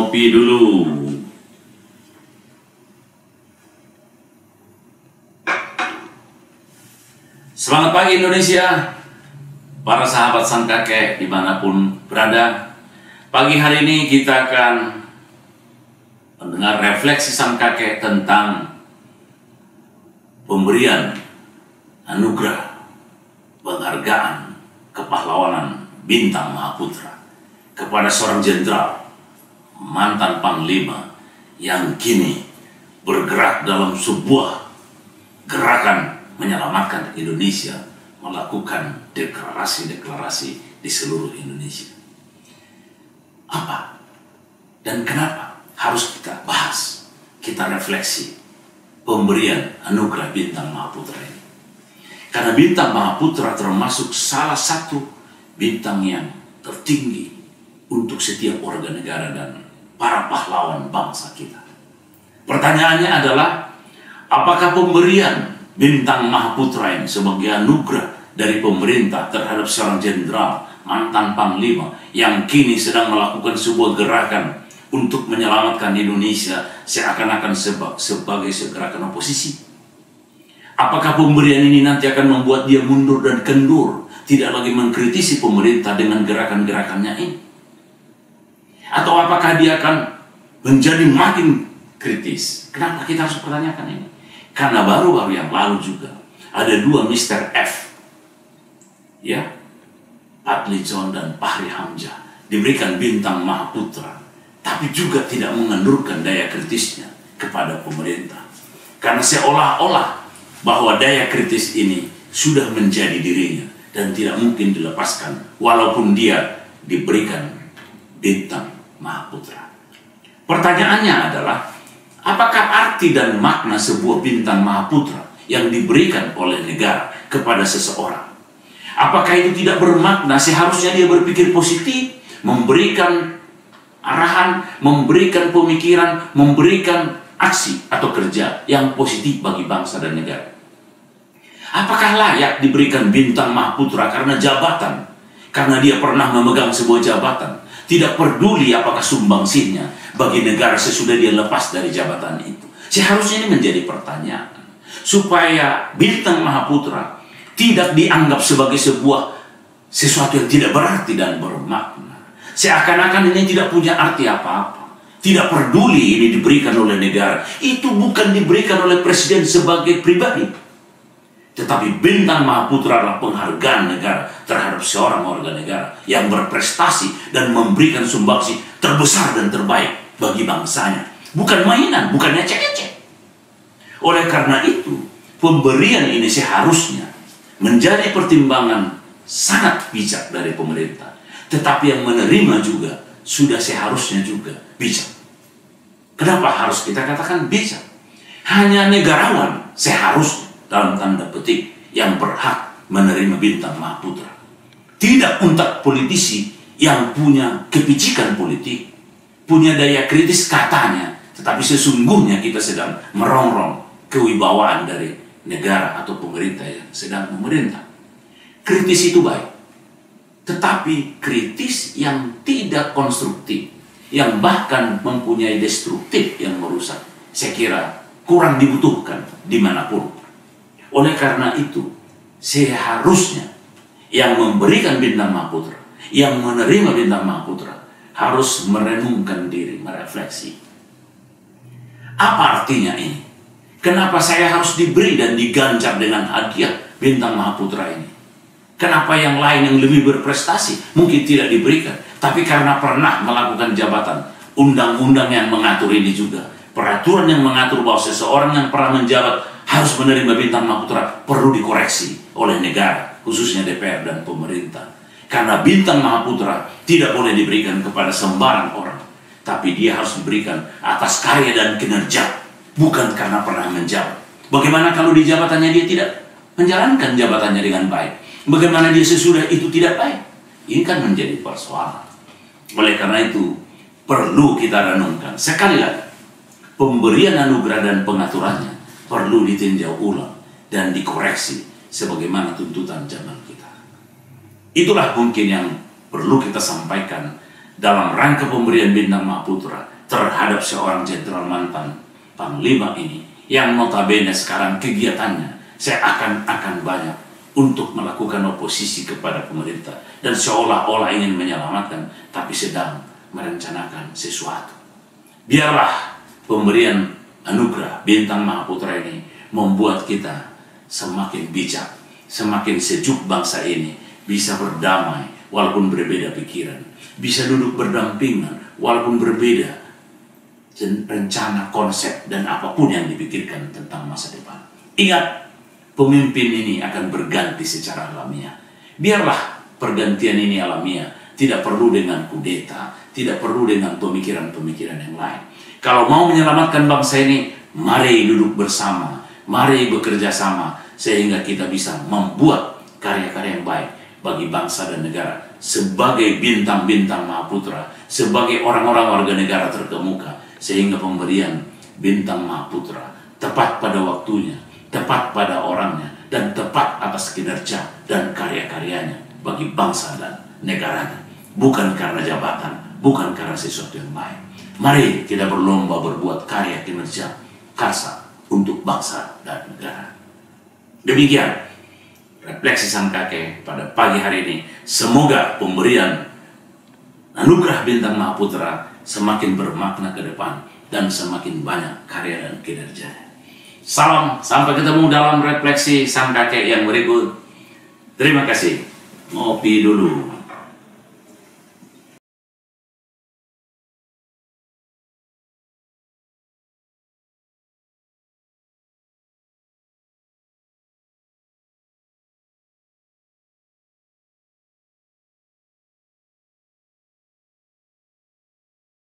ngopi dulu. Selamat pagi Indonesia, para sahabat sang kakek dimanapun berada. Pagi hari ini kita akan mendengar refleksi sang kakek tentang pemberian anugerah penghargaan kepahlawanan Bintang Mahaputra kepada seorang jenderal mantan panglima yang kini bergerak dalam sebuah gerakan menyelamatkan Indonesia, melakukan deklarasi-deklarasi di seluruh Indonesia. Apa dan kenapa harus kita bahas, kita refleksi pemberian anugerah Bintang Mahaputra ini? Karena Bintang Mahaputra termasuk salah satu bintang yang tertinggi untuk setiap warga negara dan para pahlawan bangsa kita. Pertanyaannya adalah, apakah pemberian Bintang Mahaputra ini sebagai anugerah dari pemerintah terhadap seorang jenderal mantan panglima yang kini sedang melakukan sebuah gerakan untuk menyelamatkan Indonesia seakan-akan sebagai gerakan oposisi? Apakah pemberian ini nanti akan membuat dia mundur dan kendur, tidak lagi mengkritisi pemerintah dengan gerakan-gerakannya ini? Atau apakah dia akan menjadi makin kritis? Kenapa kita harus pertanyakan ini? Karena baru-baru yang lalu juga ada dua Mr. F, ya, Fadli Zon dan Fahri Hamzah, diberikan Bintang Mahaputra, tapi juga tidak mengendurkan daya kritisnya kepada pemerintah. Karena seolah-olah bahwa daya kritis ini sudah menjadi dirinya dan tidak mungkin dilepaskan walaupun dia diberikan Bintang Mahaputra. Pertanyaannya adalah, apakah arti dan makna sebuah Bintang Mahaputra yang diberikan oleh negara kepada seseorang? Apakah itu tidak bermakna seharusnya dia berpikir positif, memberikan arahan, memberikan pemikiran, memberikan aksi atau kerja yang positif bagi bangsa dan negara? Apakah layak diberikan Bintang Mahaputra karena jabatan? Karena dia pernah memegang sebuah jabatan, tidak peduli apakah sumbangsihnya bagi negara sesudah dia lepas dari jabatan itu. Seharusnya ini menjadi pertanyaan, supaya Bintang Mahaputra tidak dianggap sebagai sesuatu yang tidak berarti dan bermakna. Seakan-akan ini tidak punya arti apa-apa. Tidak peduli ini diberikan oleh negara. Itu bukan diberikan oleh presiden sebagai pribadi, tetapi Bintang Mahaputra adalah penghargaan negara terhadap seorang warga negara yang berprestasi dan memberikan sumbangsi terbesar dan terbaik bagi bangsanya. Bukan mainan, bukan ecek-ecek. Oleh karena itu, pemberian ini seharusnya menjadi pertimbangan sangat bijak dari pemerintah. Tetapi yang menerima juga sudah seharusnya juga bijak. Kenapa harus kita katakan bijak? Hanya negarawan seharusnya, dalam tanda petik, yang berhak menerima Bintang Mahaputra. Tidak untuk politisi yang punya kepicikan politik, punya daya kritis katanya, tetapi sesungguhnya kita sedang merongrong kewibawaan dari negara atau pemerintah yang sedang memerintah. Kritis itu baik, tetapi kritis yang tidak konstruktif, yang bahkan mempunyai destruktif yang merusak, saya kira kurang dibutuhkan dimanapun. Oleh karena itu, seharusnya yang memberikan Bintang Mahaputra, yang menerima Bintang Mahaputra, harus merenungkan diri, merefleksi. Apa artinya ini? Kenapa saya harus diberi dan diganjar dengan hadiah Bintang Mahaputra ini? Kenapa yang lain yang lebih berprestasi mungkin tidak diberikan? Tapi karena pernah melakukan jabatan, undang-undang yang mengatur ini juga, peraturan yang mengatur bahwa seseorang yang pernah menjabat harus menerima Bintang Mahaputra perlu dikoreksi oleh negara, khususnya DPR dan pemerintah. Karena Bintang Mahaputra tidak boleh diberikan kepada sembarang orang, tapi dia harus diberikan atas karya dan kinerja, bukan karena pernah menjabat. Bagaimana kalau di jabatannya dia tidak menjalankan jabatannya dengan baik? Bagaimana dia sesudah itu tidak baik? Ini kan menjadi persoalan. Oleh karena itu, perlu kita renungkan. Sekali lagi, pemberian anugerah dan pengaturannya perlu ditinjau ulang dan dikoreksi sebagaimana tuntutan zaman kita. Itulah mungkin yang perlu kita sampaikan dalam rangka pemberian bintang Mahaputra terhadap seorang jenderal mantan Panglima ini, yang notabene sekarang kegiatannya seakan-akan banyak untuk melakukan oposisi kepada pemerintah dan seolah-olah ingin menyelamatkan, tapi sedang merencanakan sesuatu. Biarlah pemberian anugerah bintang Mahaputra ini membuat kita semakin bijak, semakin sejuk bangsa ini bisa berdamai walaupun berbeda pikiran, bisa duduk berdampingan walaupun berbeda rencana, konsep, dan apapun yang dipikirkan tentang masa depan. Ingat, pemimpin ini akan berganti secara alamiah. Biarlah pergantian ini alamiah, tidak perlu dengan kudeta, tidak perlu dengan pemikiran-pemikiran yang lain. Kalau mau menyelamatkan bangsa ini, mari duduk bersama, mari bekerja sama, sehingga kita bisa membuat karya-karya yang baik bagi bangsa dan negara. Sebagai bintang-bintang Mahaputra, sebagai orang-orang warga negara terkemuka, sehingga pemberian bintang Mahaputra tepat pada waktunya, tepat pada orangnya, dan tepat atas kinerja dan karya-karyanya bagi bangsa dan negaranya. Bukan karena jabatan, bukan karena sesuatu yang lain. Mari kita berlomba berbuat karya kinerja karsa untuk bangsa dan negara. Demikian refleksi sang kakek pada pagi hari ini. Semoga pemberian anugerah bintang Mahaputra semakin bermakna ke depan dan semakin banyak karya dan kinerjanya. Salam, sampai ketemu dalam refleksi sang kakek yang berikut. Terima kasih. Ngopi dulu.